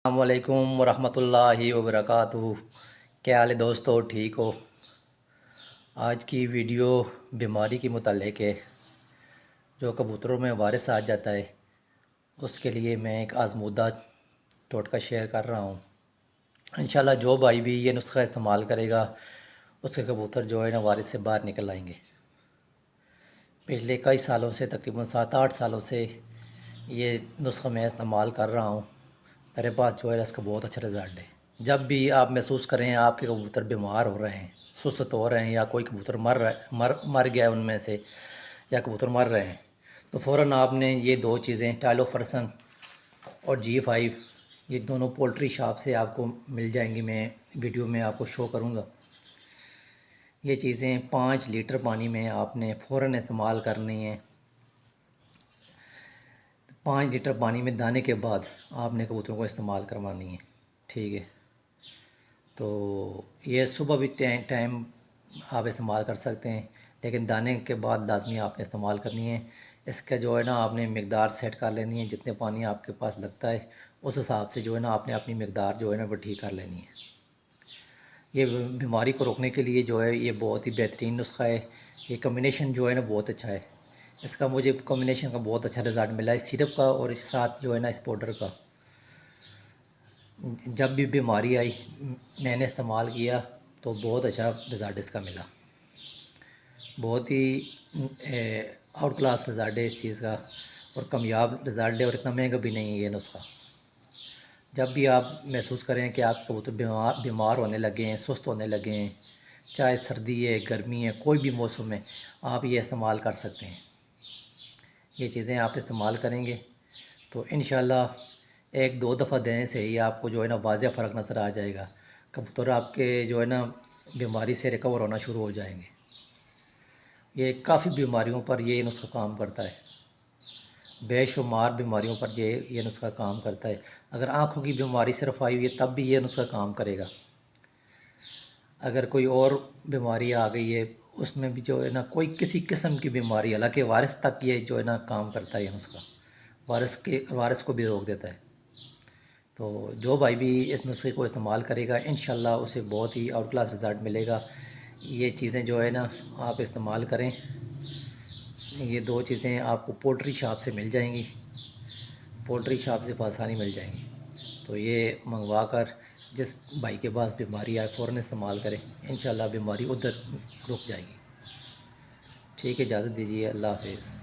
السلام علیکم ورحمۃ اللہ وبرکاتہ۔ کیا حال ہے دوستو، ٹھیک ہو؟ آج کی ویڈیو بیماری کے متعلق ہے جو کبوتروں میں وائرس آ جاتا ہے، اس کے لیے میں ایک آزمودہ ٹوٹکا شیئر کر رہا ہوں۔ انشاءاللہ جو بھائی بھی یہ نسخہ استعمال کرے گا اس کے کبوتر جو ہے نا وائرس سے باہر نکل آئیں گے۔ پچھلے کئی سالوں سے، تقریباً 7-8 سالوں سے یہ نسخہ میں استعمال کر رہا ہوں۔ میرے پاس جو ہے اس کا بہت اچھا رزلٹ ہے۔ جب بھی آپ محسوس کریں آپ کے کبوتر بیمار ہو رہے ہیں، سست ہو رہے ہیں، یا کوئی کبوتر مر گیا ہے ان میں سے، یا کبوتر مر رہے ہیں، تو فوراً آپ نے یہ دو چیزیں ٹائلوفرسن اور G5، یہ دونوں پولٹری شاپ سے آپ کو مل جائیں گی، میں ویڈیو میں آپ کو شو کروں گا۔ یہ چیزیں 5 لیٹر پانی میں آپ نے فوراً استعمال کرنی ہیں۔ 5 لیٹر پانی میں دانے کے بعد آپ نے کبوتروں کو استعمال کروانی ہے، ٹھیک ہے؟ تو یہ صبح بھی ٹائم آپ استعمال کر سکتے ہیں، لیکن دانے کے بعد لازمی آپ نے استعمال کرنی ہے۔ اس کا جو ہے نا آپ نے مقدار سیٹ کر لینی ہے، جتنے پانی آپ کے پاس لگتا ہے اس حساب سے جو ہے نا آپ نے اپنی مقدار جو ہے نا وہ ٹھیک کر لینی ہے۔ یہ بیماری کو روکنے کے لیے جو ہے یہ بہت ہی بہترین نسخہ ہے۔ یہ کمبینیشن جو ہے نا بہت اچھا ہے، اس کا مجھے کمبینیشن کا بہت اچھا رزلٹ ملا ہے، سیرپ کا اور اس ساتھ جو ہے نا اس پاؤڈر کا۔ جب بھی بیماری آئی میں نے استعمال کیا تو بہت اچھا رزلٹ اس کا ملا، بہت ہی آؤٹ کلاس رزلٹ ہے اس چیز کا، اور کامیاب رزلٹ ہے، اور اتنا مہنگا بھی نہیں ہے یہ نسخہ۔ جب بھی آپ محسوس کریں کہ آپ کبوتر بیمار ہونے لگے ہیں، سست ہونے لگے ہیں، چاہے سردی ہے، گرمی ہے، کوئی بھی موسم میں آپ یہ استعمال کر سکتے ہیں۔ یہ چیزیں آپ استعمال کریں گے تو انشاءاللہ 1-2 دفعہ دینے سے ہی آپ کو جو ہے نا واضح فرق نظر آ جائے گا، کبوتر آپ کے جو ہے نا بیماری سے ریکور ہونا شروع ہو جائیں گے۔ یہ کافی بیماریوں پر یہ نسخہ کام کرتا ہے، بے شمار بیماریوں پر یہ نسخہ کام کرتا ہے۔ اگر آنکھوں کی بیماری صرف آئی ہوئی ہے تب بھی یہ نسخہ کام کرے گا۔ اگر کوئی اور بیماری آ گئی ہے اس میں بھی جو ہے نا کوئی کسی قسم کی بیماری، حالانکہ وائرس تک یہ جو ہے نا کام کرتا ہے، یہ نسخہ وائرس کو بھی روک دیتا ہے۔ تو جو بھائی بھی اس نسخے کو استعمال کرے گا انشاءاللہ اسے بہت ہی آؤٹ کلاس رزلٹ ملے گا۔ یہ چیزیں جو ہے نا آپ استعمال کریں، یہ 2 چیزیں آپ کو پولٹری شاپ سے مل جائیں گی، پولٹری شاپ سے بآسانی مل جائیں گی۔ تو یہ منگوا کر جس بھائی کے پاس بیماری آئے فوراً استعمال کریں، انشاءاللہ بیماری ادھر رک جائے گی۔ ٹھیک ہے، اجازت دیجیے، اللہ حافظ۔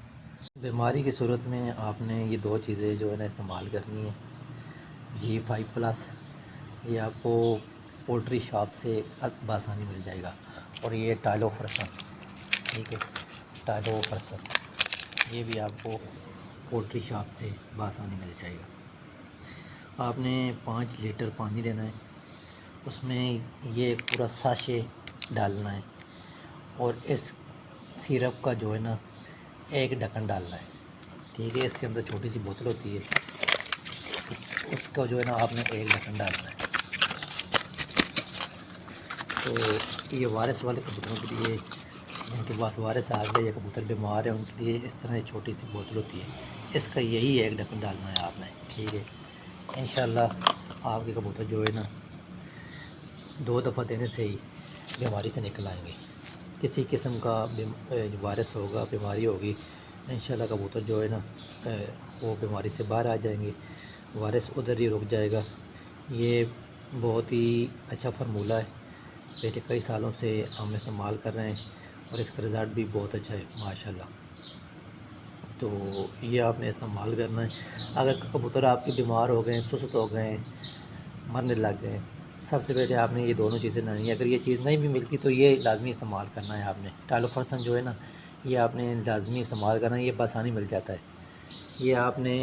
بیماری کی صورت میں آپ نے یہ 2 چیزیں جو ہے نا استعمال کرنی ہیں۔ G5+، یہ آپ کو پولٹری شاپ سے بآسانی مل جائے گا، اور یہ ٹائلوفرسن، ٹھیک ہے، ٹائلوفرسن یہ بھی آپ کو پولٹری شاپ سے بآسانی مل جائے گا۔ آپ نے 5 لیٹر پانی لینا ہے، اس میں یہ پورا ساشے ڈالنا ہے، اور اس سیرپ کا جو ہے نا 1 ڈھکن ڈالنا ہے، ٹھیک ہے؟ اس کے اندر چھوٹی سی بوتل ہوتی ہے، اس کا جو ہے نا آپ نے 1 ڈھکن ڈالنا ہے۔ تو یہ وائرس والے کبوتروں کے لیے، جن کے پاس وائرس آ گیا یا کبوتر بیمار ہے، ان کے لیے اس طرح چھوٹی سی بوتل ہوتی ہے، اس کا یہی 1 ڈھکن ڈالنا ہے آپ نے، ٹھیک ہے؟ انشاءاللہ آپ کے کبوتر جو ہے نا 2 دفعہ دینے سے ہی بیماری سے نکل آئیں گے۔ کسی قسم کا وائرس ہوگا، بیماری ہوگی، انشاءاللہ کبوتر جو ہے نا وہ بیماری سے باہر آ جائیں گے، وائرس ادھر ہی رک جائے گا۔ یہ بہت ہی اچھا فارمولہ ہے، پچھلے کئی سالوں سے ہم استعمال کر رہے ہیں، اور اس کا رزلٹ بھی بہت اچھا ہے ماشاءاللہ۔ تو یہ آپ نے استعمال کرنا ہے۔ اگر کبوتر آپ کے بیمار ہو گئے ہیں، سست ہو گئے ہیں، مرنے لگ گئے ہیں، سب سے پہلے آپ نے یہ دونوں چیزیں لانی ہے۔ اگر یہ چیز نہیں بھی ملتی تو یہ لازمی استعمال کرنا ہے آپ نے۔ ٹائلوفرسن جو ہے نا یہ آپ نے لازمی استعمال کرنا ہے، یہ بآسانی مل جاتا ہے۔ یہ آپ نے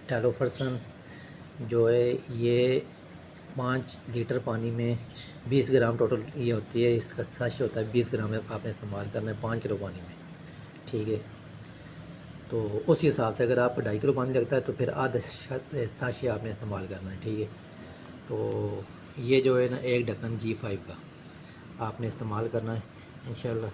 ٹائلوفرسن جو ہے یہ 5 لیٹر پانی میں 20 گرام ٹوٹل یہ ہوتی ہے، اس کا ساشے ہوتا ہے 20 گرام آپ نے استعمال کرنا ہے 5 کلو پانی میں، ٹھیک ہے؟ تو اسی حساب سے اگر آپ کو 2.5 کلو پانی لگتا ہے تو پھر آدھا ساشے آپ نے استعمال کرنا ہے، ٹھیک ہے؟ تو یہ جو ہے نا 1 ڈھکن G5 کا آپ نے استعمال کرنا ہے انشاءاللہ۔